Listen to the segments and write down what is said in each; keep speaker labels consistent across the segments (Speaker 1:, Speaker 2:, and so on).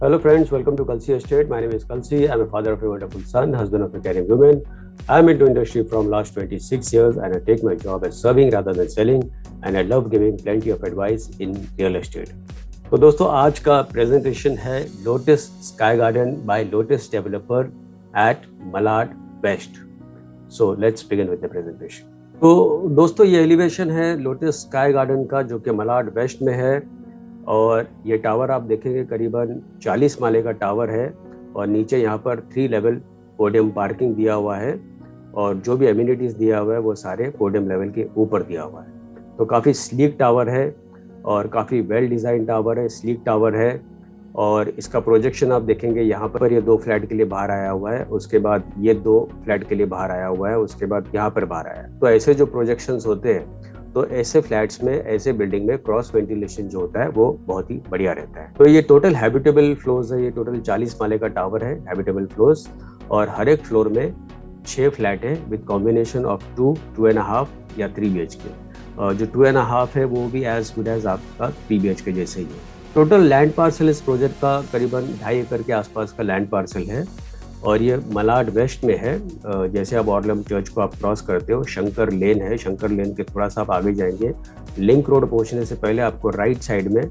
Speaker 1: Hello friends, welcome to Kalsi Estate. My name is Kalsi. I'm a father of a wonderful son, husband of a caring woman. I'm into industry from last 26 years and I take my job as serving rather than selling and I love giving plenty of advice in real estate. तो दोस्तों आज का presentation है Lotus Sky Garden by Lotus Developer at Malad west. So let's begin with the presentation. तो दोस्तों ये elevation है Lotus Sky garden का जो कि मलाड वेस्ट में है और ये टावर आप देखेंगे करीबन 40 माले का टावर है और नीचे यहाँ पर 3 लेवल पोडियम पार्किंग दिया हुआ है और जो भी एमिनिटीज़ दिया हुआ है वो सारे पोडियम लेवल के ऊपर दिया हुआ है. तो काफ़ी स्लीक टावर है और काफ़ी वेल डिज़ाइन टावर है, स्लीक टावर है और इसका प्रोजेक्शन आप देखेंगे यहाँ पर ये 2 फ्लैट के लिए बाहर आया हुआ है, उसके बाद ये 2 फ्लैट के लिए बाहर आया हुआ है, उसके बाद यहाँ पर बाहर आया है. तो ऐसे जो प्रोजेक्शंस होते हैं तो ऐसे फ्लैट्स में, ऐसे बिल्डिंग में क्रॉस वेंटिलेशन जो होता है वो बहुत ही बढ़िया रहता है. तो ये टोटल हैबिटेबल फ्लोर्स है, ये टोटल 40 माले का टावर है हैबिटेबल फ्लोर्स और हर एक फ्लोर में 6 फ्लैट है विद कॉम्बिनेशन ऑफ 2, 2.5 या 3 BHK. जो 2.5 है वो भी एज गुड एज आपका 3 BHK जैसे ही है. टोटल लैंड पार्सल इस प्रोजेक्ट का करीबन 2.5 एकड़ के आसपास का लैंड पार्सल है और ये मलाड वेस्ट में है. जैसे आप ऑर्लम चर्च को आप क्रॉस करते हो, शंकर लेन है, शंकर लेन के थोड़ा सा आप आगे जाएंगे, लिंक रोड पहुंचने से पहले आपको राइट साइड में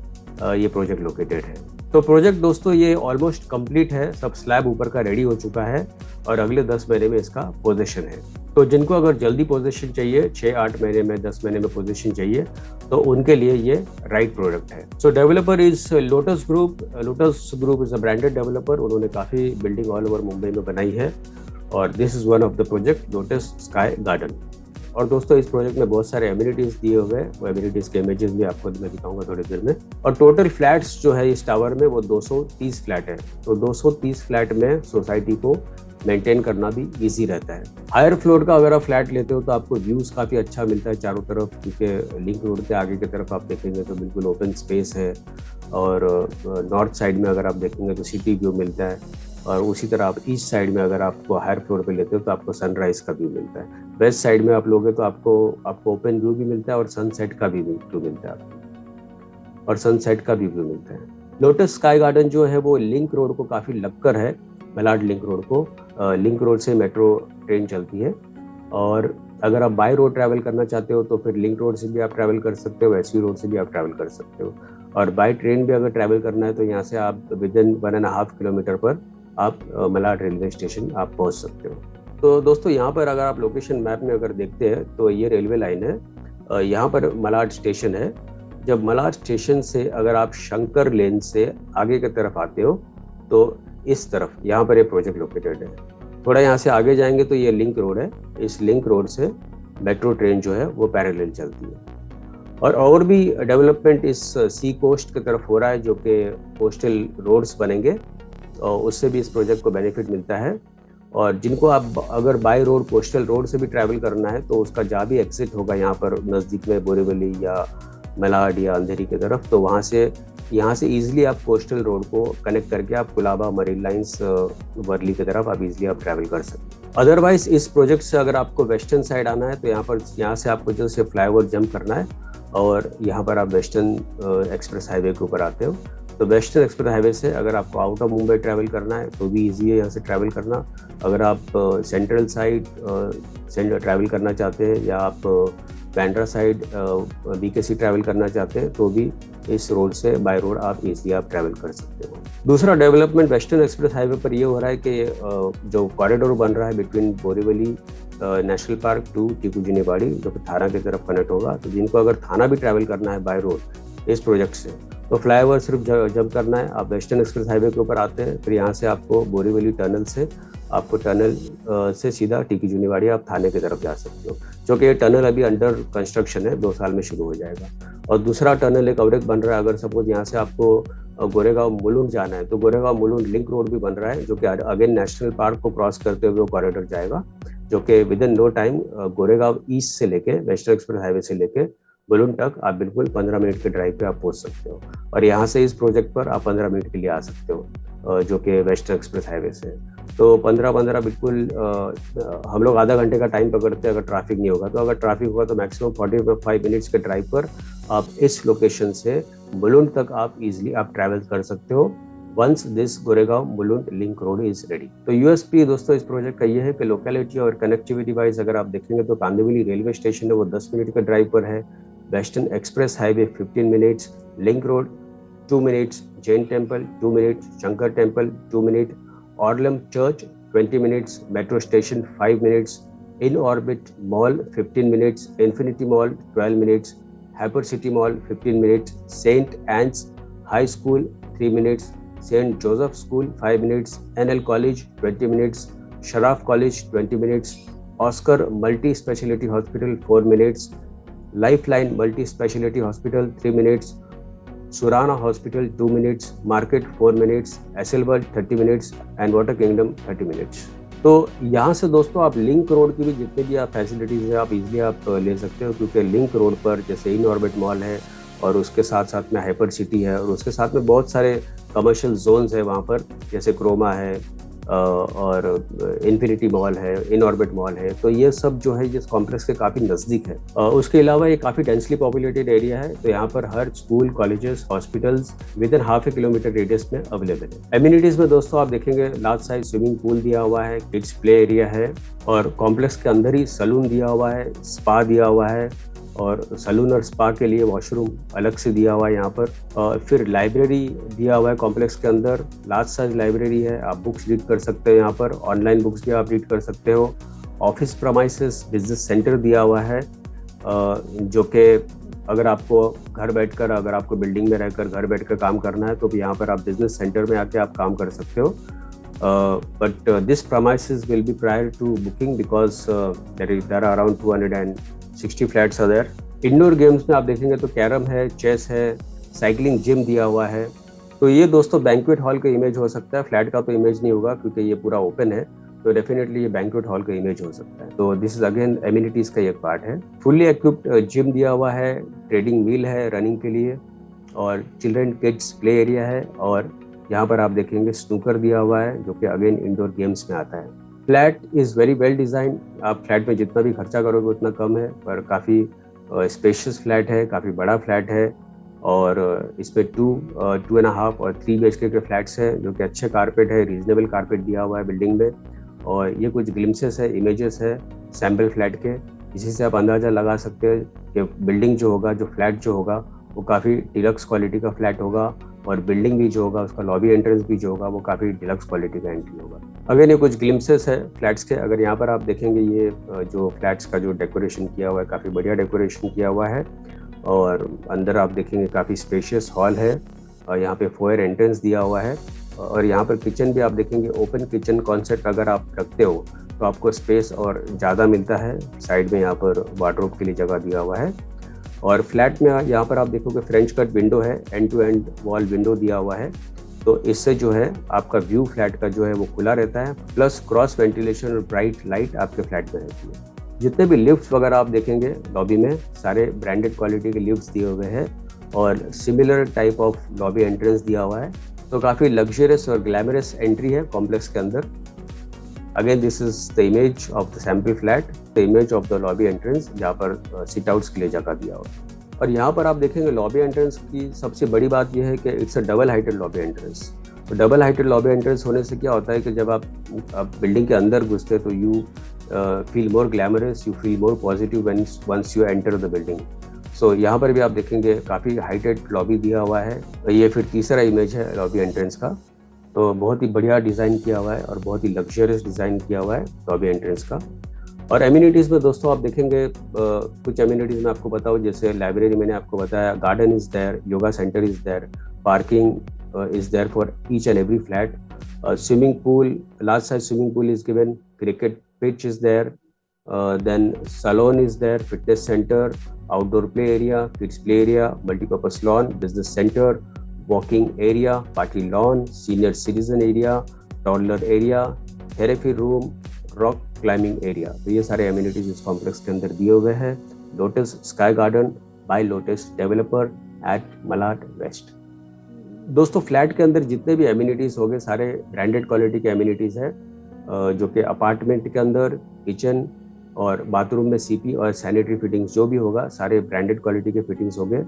Speaker 1: ये प्रोजेक्ट लोकेटेड है. तो प्रोजेक्ट दोस्तों ये ऑलमोस्ट कंप्लीट है, सब स्लैब ऊपर का रेडी हो चुका है और अगले 10 महीने में इसका पोजीशन है. तो जिनको अगर जल्दी पोजीशन चाहिए, 6-8 महीने में, 10 महीने में पोजीशन चाहिए तो उनके लिए ये राइट प्रोडक्ट है. So developer is Lotus Group. Lotus Group is a branded developer. उन्होंने काफ़ी बिल्डिंग ऑल ओवर मुंबई में बनाई है और this is one of the project lotus Sky garden. और दोस्तों इस प्रोजेक्ट में बहुत सारे एमिनिटीज़ दिए हुए हैं, वो एमिनिटीज़ के इमेजेस भी आपको मैं दिखाऊंगा थोड़ी देर में. और टोटल फ्लैट्स जो है इस टावर में वो 230 फ्लैट है. तो 230 फ्लैट में सोसाइटी को मेंटेन करना भी इजी रहता है. हायर फ्लोर का अगर आप फ्लैट लेते हो तो आपको व्यूज़ काफ़ी अच्छा मिलता है चारों तरफ, क्योंकि लिंक रोड के आगे की तरफ आप देखेंगे तो बिल्कुल ओपन स्पेस है और नॉर्थ साइड में अगर आप देखेंगे तो सिटी व्यू मिलता है और उसी तरह आप ईस्ट साइड में अगर आपको हायर फ्लोर पे लेते हो तो आपको सनराइज का व्यू मिलता है. वेस्ट साइड में आप लोगे तो आपको ओपन व्यू भी मिलता है और सनसेट का भी व्यू मिलता है आपको, और सनसेट का भी व्यू मिलता है. लोटस स्काई गार्डन जो है वो लिंक रोड को काफ़ी लगकर है, मलाड लिंक रोड को. लिंक रोड से मेट्रो ट्रेन चलती है और अगर आप बाय रोड ट्रैवल करना चाहते हो तो फिर लिंक रोड से भी आप ट्रैवल कर सकते हो, एसवी रोड से भी आप ट्रैवल कर सकते हो. और बाय ट्रेन भी अगर ट्रैवल करना है तो यहाँ से आप विदिन 1.5 किलोमीटर पर आप मलाड रेलवे स्टेशन आप पहुँच सकते हो. तो दोस्तों यहाँ पर अगर आप लोकेशन मैप में अगर देखते हैं तो ये रेलवे लाइन है, यहाँ पर मलाड स्टेशन है. जब मलाड स्टेशन से अगर आप शंकर लेन से आगे की तरफ आते हो तो इस तरफ यहाँ पर ये प्रोजेक्ट लोकेटेड है. थोड़ा यहाँ से आगे जाएंगे तो ये लिंक रोड है. इस लिंक रोड से मेट्रो ट्रेन जो है वो पैरेलल चलती है. और भी डेवलपमेंट इस सी कोस्ट की तरफ हो रहा है जो कि कोस्टल रोड्स बनेंगे और उससे भी इस प्रोजेक्ट को बेनिफिट मिलता है. और जिनको आप अगर बाय रोड कोस्टल रोड से भी ट्रैवल करना है तो उसका जहाँ भी एग्जिट होगा यहाँ पर नज़दीक में बोरीवली या मलाड या अंधेरी की तरफ, तो यहाँ से ईजिली आप कोस्टल रोड को कनेक्ट करके आप कुलाबा, मरीन लाइन्स, वर्ली की तरफ आप ईजिली आप ट्रैवल कर सकते हैं. अदरवाइज इस प्रोजेक्ट से अगर आपको वेस्टर्न साइड आना है तो यहाँ से आपको जो से फ्लाईओवर जंप करना है और यहाँ पर आप वेस्टर्न एक्सप्रेस हाईवे के ऊपर आते हो. तो वेस्टर्न एक्सप्रेस हाईवे से अगर आपको आउट ऑफ मुंबई ट्रैवल करना है तो भी इजी है यहाँ से ट्रैवल करना. अगर आप सेंट्रल साइड ट्रैवल करना चाहते हैं या आप बैंड्रा साइड BKC ट्रैवल करना चाहते हैं तो भी इस रोड से बाय रोड आप इजीली आप ट्रैवल कर सकते हो. दूसरा डेवलपमेंट वेस्टर्न एक्सप्रेस हाईवे पर ये हो रहा है कि जो कॉरिडोर बन रहा है between Borivali National Park to Tikujiniwadi जो कि थाना की तरफ कनेक्ट होगा. तो जिनको अगर थाना भी ट्रैवल करना है बाय रोड इस प्रोजेक्ट से तो फ्लाईओवर सिर्फ जंप करना है. आप वेस्टर्न एक्सप्रेस हाईवे के ऊपर आते हैं, फिर यहाँ से आपको बोरीवली टनल से आपको टनल से सीधा टिकुजिनीवाड़ी आप थाने की तरफ जा सकते हो, जो कि ये टनल अभी अंडर कंस्ट्रक्शन है, 2 साल में शुरू हो जाएगा. और दूसरा टनल एक अवरेक बन रहा है. अगर सपोज यहाँ से आपको गोरेगांव मुलुंड जाना है तो गोरेगांव मुलुंड लिंक रोड भी बन रहा है जो कि अगेन नेशनल पार्क को क्रॉस करते हुए वो कॉरिडोर जाएगा जो कि within no time Goregaon east से लेके वेस्टर्न एक्सप्रेस हाईवे से लेके मुलुंड तक आप बिल्कुल 15 मिनट के ड्राइव पे आप पहुंच सकते हो. और यहाँ से इस प्रोजेक्ट पर आप 15 मिनट के लिए आ सकते हो जो कि वेस्टर्न एक्सप्रेस हाईवे से. तो 15 बिल्कुल हम लोग आधा घंटे का टाइम पकड़ते हैं अगर ट्रैफिक नहीं होगा. तो अगर ट्रैफिक होगा तो मैक्सिमम 45 मिनट्स के ड्राइव पर आप इस लोकेशन से मुलुंड तक आप इजीली आप ट्रैवल कर सकते हो once this Goregaon Mulund link road is ready. तो यूएसपी दोस्तों इस प्रोजेक्ट का ये है कि लोकेलिटी और कनेक्टिविटी वाइज अगर आप देखेंगे तो कांदिवली रेलवे स्टेशन है वो 10 मिनट का ड्राइव पर है, Western Express Highway 15 minutes, Link Road 2 minutes, Jain temple 2 minutes, Shankar temple 2 minute, Orlem church 20 minutes, metro station 5 minutes, Inorbit mall 15 minutes, Infinity mall 12 minutes, Hypercity mall 15 minutes, saint Anne's high school 3 minutes, saint Joseph school 5 minutes, NL college 20 minutes, Sharaf college 20 minutes, Oscar multi speciality hospital 4 minutes, Lifeline multi speciality hospital 3 minutes, Surana hospital 2 minutes, market 4 minutes, EsselWorld 30 minutes and Water Kingdom 30 minutes. तो यहाँ से दोस्तों आप link road की भी जितने भी आप फैसिलिटीज़ है आप इजीली आप ले सकते हो, क्योंकि लिंक रोड पर जैसे इन ऑर्बिट मॉल है और उसके साथ साथ में हाइपर सिटी है और उसके साथ में बहुत सारे कमर्शियल जोन्स है वहाँ पर, जैसे क्रोमा है और इन्फिनिटी मॉल है, इन ऑर्बिट मॉल है। तो ये सब जो है जिस कॉम्प्लेक्स के काफ़ी नज़दीक है। उसके अलावा ये काफ़ी डेंसली पॉपुलेटेड एरिया है, तो यहाँ पर हर school, colleges, hospitals within half a kilometre radius में अवेलेबल है। एम्यूनिटीज़ में दोस्तों आप देखेंगे लार्ज साइज स्विमिंग पूल दिया हुआ है, किड्स प्ले एरिया है और कॉम्प्लेक्स के अंदर ही सलून दिया हुआ है, स्पा दिया हुआ है और सलून और स्पा के लिए वॉशरूम अलग से दिया हुआ है यहाँ पर। फिर लाइब्रेरी दिया हुआ है कॉम्प्लेक्स के अंदर, लार्ज साइज लाइब्रेरी है, आप बुक्स रीड कर सकते हैं यहाँ पर, ऑनलाइन बुक्स भी आप रीड कर सकते हो। ऑफिस प्रमाइसेस बिजनेस सेंटर दिया हुआ है, जो कि अगर आपको घर बैठकर, अगर आपको बिल्डिंग में रहकर घर बैठकर काम करना है तो यहाँ पर आप बिजनेस सेंटर में आके आप काम कर सकते हो। But this premises will be prior to booking because there are around 260 flats are there. Indoor games में आप देखेंगे तो कैरम है, चेस है, साइकिलिंग जिम दिया हुआ है। तो ये दोस्तों बैंक्वेट हॉल का इमेज हो सकता है, फ्लैट का तो इमेज नहीं होगा क्योंकि ये पूरा ओपन है, तो डेफिनेटली ये बैंक्वेट हॉल का इमेज हो सकता है। तो दिस इज अगेन एमिनिटीज का एक पार्ट है। फुल्ली इक्विप्ड जिम दिया हुआ है, ट्रेडिंग व्हील है रनिंग के लिए और चिल्ड्रन किड्स प्ले एरिया है और यहाँ पर आप देखेंगे स्नूकर दिया हुआ है जो कि अगेन इंडोर गेम्स में आता है। Flat is very well design, आप फ्लैट में जितना भी खर्चा करोगे उतना कम है, पर काफ़ी स्पेशियस फ्लैट है, काफ़ी बड़ा फ्लैट है और इस पर 2.5 और 3 BHK के फ्लैट्स हैं जो कि अच्छे कारपेट है, रीजनेबल कारपेट दिया हुआ है बिल्डिंग में। और ये कुछ ग्लिम्सेस है, इमेजेस है सैम्पल फ्लैट के, इसी से आप अंदाज़ा लगा सकते हैं कि बिल्डिंग जो होगा, जो फ्लैट जो होगा वो काफ़ी डिलक्स क्वालिटी का फ्लैट होगा और बिल्डिंग भी जो होगा, उसका लॉबी एंट्रेंस भी जो होगा वो काफ़ी डिलक्स क्वालिटी का एंट्री होगा। अगर ये कुछ ग्लिम्सेस है फ्लैट्स के, अगर यहाँ पर आप देखेंगे ये जो फ्लैट्स का जो डेकोरेशन किया हुआ है काफ़ी बढ़िया डेकोरेशन किया हुआ है और अंदर आप देखेंगे काफ़ी स्पेशियस हॉल है और यहाँ पे फोयर एंट्रेंस दिया हुआ है और यहाँ पर किचन भी आप देखेंगे ओपन किचन कॉन्सेप्ट अगर आप रखते हो तो आपको स्पेस और ज़्यादा मिलता है। साइड में यहाँ पर वार्डरोब के लिए जगह दिया हुआ है और फ्लैट में यहाँ पर आप देखोगे फ्रेंच कट विंडो है, end to end wall window दिया हुआ है, तो इससे जो है आपका व्यू फ्लैट का जो है वो खुला रहता है, प्लस क्रॉस वेंटिलेशन और ब्राइट लाइट आपके फ्लैट में रहती है। जितने भी लिफ्ट्स वगैरह आप देखेंगे लॉबी में सारे ब्रांडेड क्वालिटी के लिफ्ट्स दिए हुए हैं और similar type of lobby entrance दिया हुआ है, तो काफ़ी लग्जरियस और ग्लैमरस एंट्री है कॉम्प्लेक्स के अंदर। Again this is the image of the sample flat, the image of the lobby entrance जहाँ पर सिट आउट्स के लिए जगह दिया हुआ है। और यहाँ पर आप देखेंगे लॉबी एंट्रेंस की सबसे बड़ी बात यह है कि it's a double heighted lobby entrance. तो डबल हाइटेड लॉबी एंट्रेंस होने से क्या होता है कि जब आप बिल्डिंग के अंदर घुसते तो you feel more glamorous, you feel more positive once you enter the building. So यहाँ पर भी आप देखेंगे काफ़ी हाइटेड लॉबी दिया हुआ है। ये फिर तीसरा इमेज है लॉबी एंट्रेंस का, तो बहुत ही बढ़िया डिज़ाइन किया हुआ है और बहुत ही लग्जरियस डिज़ाइन किया हुआ है लॉबी एंट्रेंस का। और एमिनिटीज़ में दोस्तों आप देखेंगे कुछ एमिनिटीज़ में आपको बताऊँ, जैसे लाइब्रेरी मैंने आपको बताया, garden is there, yoga centre is there, parking is there for each and every flat, swimming pool, large size swimming pool is given, cricket pitch is there, then salon is there, fitness center, outdoor play area, kids play area, multi-purpose lawn, business center, walking area, party lawn, senior citizen area, toddler area, therapy room, rock climbing area। तो ये सारे amenities इस complex के अंदर दिए हुए हैं। Lotus Sky Garden by Lotus Developer at Malad west. दोस्तों फ्लैट के अंदर जितने भी एमिनिटीज़ हो गए सारे ब्रांडेड क्वालिटी के एमिनिटीज़ है, जो कि अपार्टमेंट के अंदर किचन और बाथरूम में सीपी और सैनिटरी फिटिंग्स जो भी होगा सारे ब्रांडेड क्वालिटी के फिटिंग्स हो गए।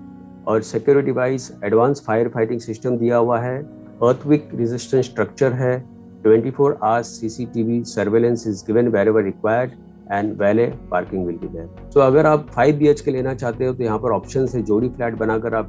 Speaker 1: और security wise advance fire fighting system दिया हुआ है, earthquake resistant structure है, 24 hours CCTV surveillance is given wherever required and valet parking will be there. So अगर आप 5 BHK लेना चाहते हो तो यहाँ पर ऑप्शन है, जोड़ी फ्लैट बनाकर आप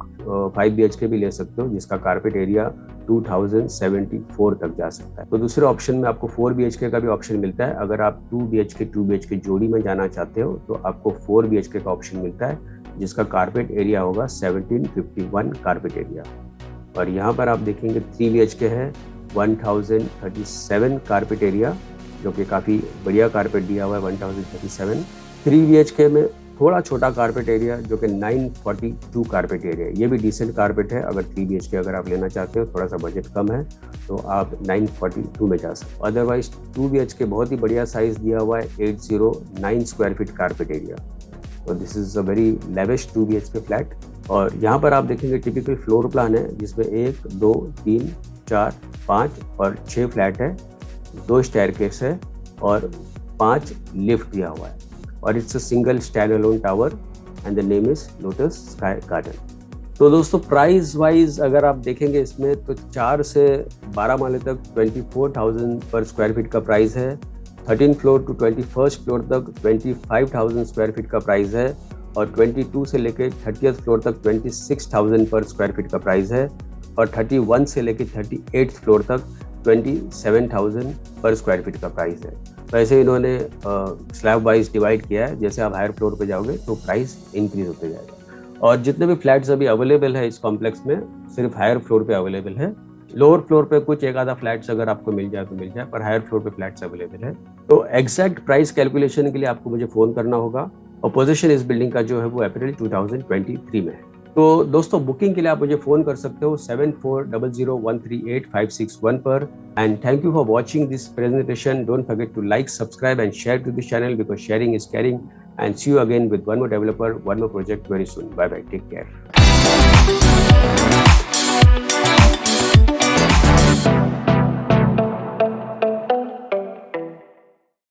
Speaker 1: 5 BHK भी ले सकते हो जिसका कारपेट एरिया 2074 तक जा सकता है। तो दूसरे ऑप्शन में आपको 4 BHK का भी ऑप्शन मिलता है। अगर आप 2 BHK जोड़ी में जाना चाहते हो तो आपको 4 BHK का ऑप्शन मिलता है जिसका कारपेट एरिया होगा 1751 कारपेट एरिया। और यहाँ पर आप देखेंगे 3 BHK है, 1037 कारपेट एरिया, जो कि काफ़ी बढ़िया कारपेट दिया हुआ है 1037। 3 BHK में थोड़ा छोटा कारपेट एरिया जो कि 942 कारपेट एरिया, ये भी डिसेंट कारपेट है। अगर 3 BHK अगर आप लेना चाहते हो, थोड़ा सा बजट कम है तो आप 942 में जा सकते हो। अदरवाइज 2 BHK बहुत ही बढ़िया साइज दिया हुआ है, 809 स्क्वायर फीट कारपेट एरिया। तो this is a very lavish 2 BHK flat. और यहाँ पर आप देखेंगे टिपिकल फ्लोर प्लान है जिसमें 1, 2, 3, 4, 5 और 6 फ्लैट है, 2 स्टेयरकेस है और 5 लिफ्ट दिया हुआ है। और it's a single stand alone tower and the name is lotus Sky garden. तो दोस्तों प्राइस वाइज अगर आप देखेंगे इसमें तो 4 से 12 माले तक 24,000 पर स्क्वायर फीट का प्राइस है। 13 फ्लोर टू 21st फ्लोर तक 25,000 स्क्वायर फीट का प्राइस है। और 22 से लेके 30th फ्लोर तक 26,000 पर स्क्वायर फीट का प्राइस है। और 31 से लेके 38th फ्लोर तक 27,000 पर स्क्वायर फीट का प्राइस है। वैसे इन्होंने स्लैब वाइज डिवाइड किया है, जैसे आप हायर फ्लोर पे जाओगे तो प्राइस इंक्रीज होते जाएगा। और जितने भी फ्लैट्स अभी अवेलेबल है इस कॉम्प्लेक्स में सिर्फ हायर फ्लोर पे अवेलेबल है। लोअर फ्लोर पे कुछ एक आधा फ्लैट्स अगर आपको मिल जाए तो मिल जाए, पर हायर फ्लोर पे फ्लैट्स अवेलेबल है। तो एग्जैक्ट प्राइस कैलकुलेशन के लिए आपको मुझे फ़ोन करना होगा। और पोजीशन इस बिल्डिंग का जो है वो अप्रैल 2023 में है। तो दोस्तों बुकिंग के लिए आप मुझे फ़ोन कर सकते हो 7400138561 पर। And thank you for watching this presentation. Don't forget to like, subscribe and share to this channel because sharing is caring. And see you again with one more developer, one more project very soon. Bye bye, take care.